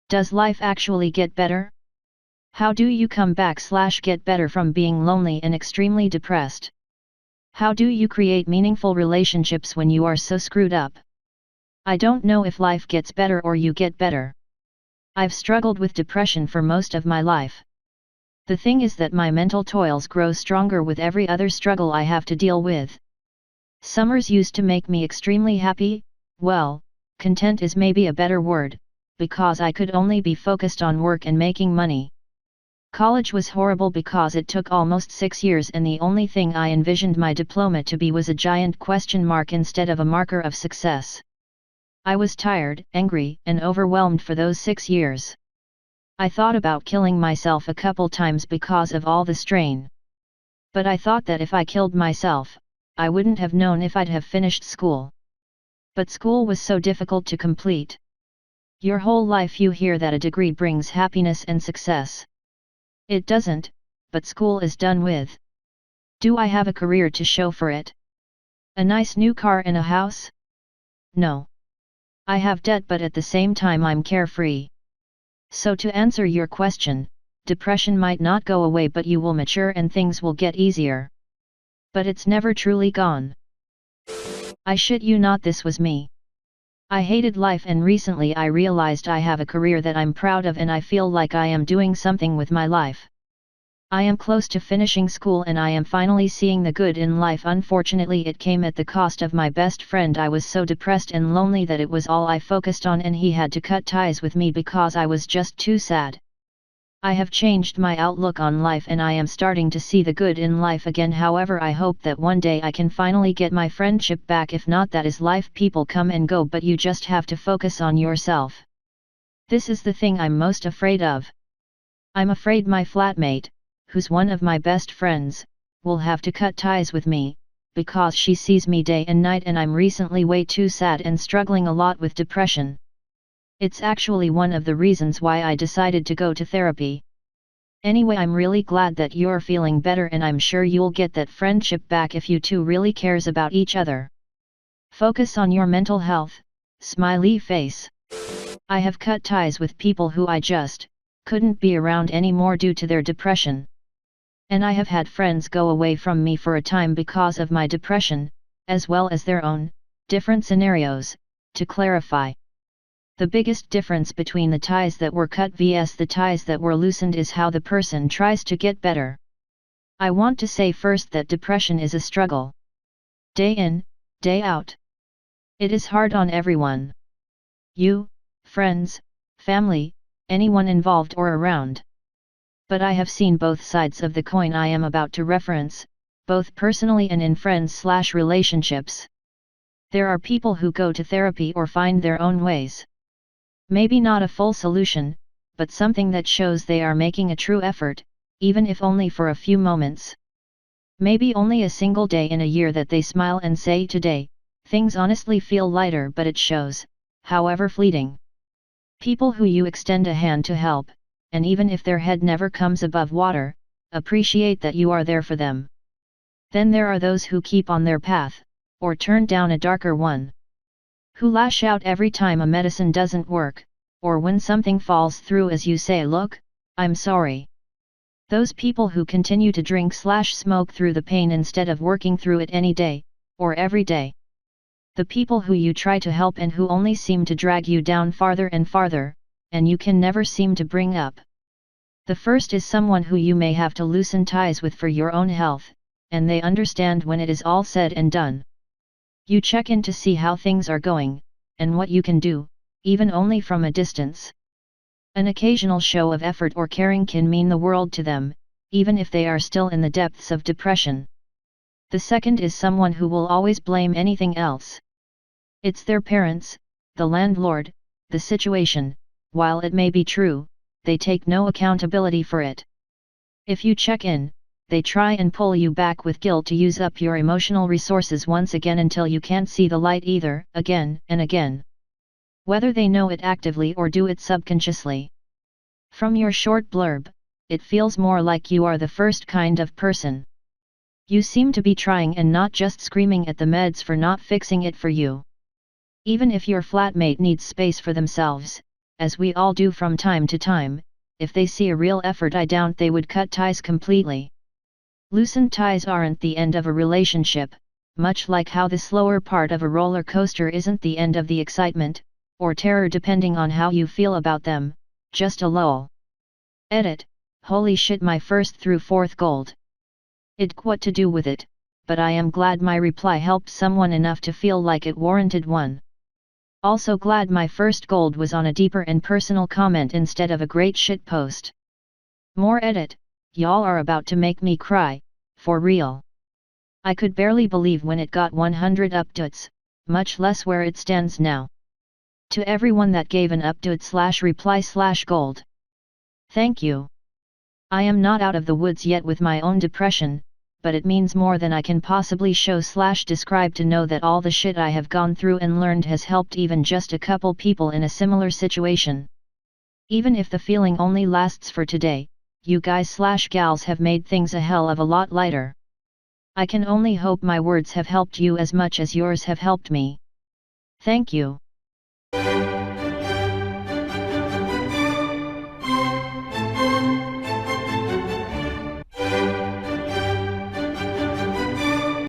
Does life actually get better? How do you come back/get better from being lonely and extremely depressed? How do you create meaningful relationships when you are so screwed up? I don't know if life gets better or you get better. I've struggled with depression for most of my life. The thing is that my mental toils grow stronger with every other struggle I have to deal with. Summers used to make me extremely happy, well, content is maybe a better word, because I could only be focused on work and making money. College was horrible because it took almost 6 years and the only thing I envisioned my diploma to be was a giant question mark instead of a marker of success. I was tired, angry, and overwhelmed for those 6 years. I thought about killing myself a couple times because of all the strain. But I thought that if I killed myself, I wouldn't have known if I'd have finished school. But school was so difficult to complete. Your whole life you hear that a degree brings happiness and success. It doesn't, but school is done with. Do I have a career to show for it? A nice new car and a house? No. I have debt, but at the same time I'm carefree. So to answer your question, depression might not go away, but you will mature and things will get easier. But it's never truly gone. I shit you not, this was me. I hated life, and recently I realized I have a career that I'm proud of and I feel like I am doing something with my life. I am close to finishing school and I am finally seeing the good in life. Unfortunately, it came at the cost of my best friend. I was so depressed and lonely that it was all I focused on, and he had to cut ties with me because I was just too sad. I have changed my outlook on life and I am starting to see the good in life again. However, I hope that one day I can finally get my friendship back. If not, that is life. People come and go, but you just have to focus on yourself. This is the thing I'm most afraid of. I'm afraid my flatmate, who's one of my best friends, will have to cut ties with me, because she sees me day and night and I'm recently way too sad and struggling a lot with depression. It's actually one of the reasons why I decided to go to therapy. Anyway, I'm really glad that you're feeling better and I'm sure you'll get that friendship back if you two really cares about each other. Focus on your mental health, smiley face. I have cut ties with people who I just couldn't be around anymore due to their depression. And I have had friends go away from me for a time because of my depression, as well as their own different scenarios. To clarify, the biggest difference between the ties that were cut vs the ties that were loosened is how the person tries to get better. I want to say first that depression is a struggle. Day in, day out. It is hard on everyone. You, friends, family, anyone involved or around. But I have seen both sides of the coin I am about to reference, both personally and in friends/relationships. There are people who go to therapy or find their own ways. Maybe not a full solution, but something that shows they are making a true effort, even if only for a few moments. Maybe only a single day in a year that they smile and say, today, things honestly feel lighter, but it shows, however fleeting. People who you extend a hand to help, and even if their head never comes above water, appreciate that you are there for them. Then there are those who keep on their path, or turn down a darker one. Who lash out every time a medicine doesn't work, or when something falls through as you say, look, I'm sorry. Those people who continue to drink/smoke through the pain instead of working through it any day, or every day. The people who you try to help and who only seem to drag you down farther and farther, and you can never seem to bring up. The first is someone who you may have to loosen ties with for your own health, and they understand when it is all said and done. You check in to see how things are going, and what you can do, even only from a distance. An occasional show of effort or caring can mean the world to them, even if they are still in the depths of depression. The second is someone who will always blame anything else. It's their parents, the landlord, the situation. While it may be true, they take no accountability for it. If you check in, they try and pull you back with guilt to use up your emotional resources once again until you can't see the light either, again and again. Whether they know it actively or do it subconsciously. From your short blurb, it feels more like you are the first kind of person. You seem to be trying and not just screaming at the meds for not fixing it for you. Even if your flatmate needs space for themselves, as we all do from time to time. If they see a real effort, I doubt they would cut ties completely. Loosened ties aren't the end of a relationship, much like how the slower part of a roller coaster isn't the end of the excitement, or terror depending on how you feel about them, just a lull. Edit, holy shit, my first through fourth gold. What to do with it, but I am glad my reply helped someone enough to feel like it warranted one. Also glad my first gold was on a deeper and personal comment instead of a great shit post. More edit, y'all are about to make me cry, for real. I could barely believe when it got 100 upvotes, much less where it stands now. To everyone that gave an upvote/reply/gold. Thank you. I am not out of the woods yet with my own depression, but it means more than I can possibly show/describe to know that all the shit I have gone through and learned has helped even just a couple people in a similar situation. Even if the feeling only lasts for today, you guys/gals have made things a hell of a lot lighter. I can only hope my words have helped you as much as yours have helped me. Thank you.